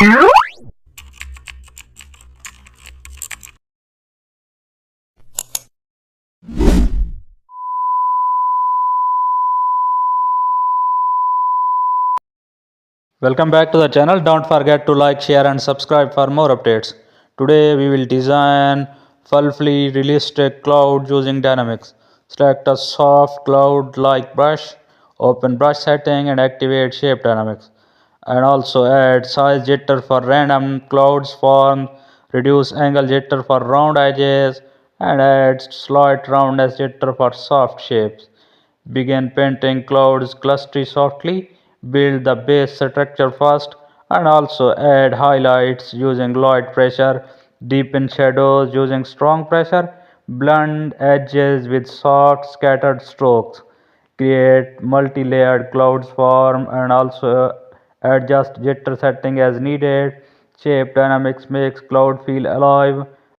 Welcome back to the channel. Don't forget to like, share and subscribe for more updates. Today we will design fully realistic cloud using dynamics. Select a soft cloud like brush, open brush setting and activate shape dynamics. And also add size jitter for random clouds form, reduce angle jitter for round edges and add slight roundness jitter for soft shapes. Begin painting clouds clustery softly, build the base structure first, and also add highlights using light pressure, deepen shadows using strong pressure, blend edges with soft scattered strokes, create multi-layered clouds form, and also adjust jitter setting as needed. Shape dynamics makes cloud feel alive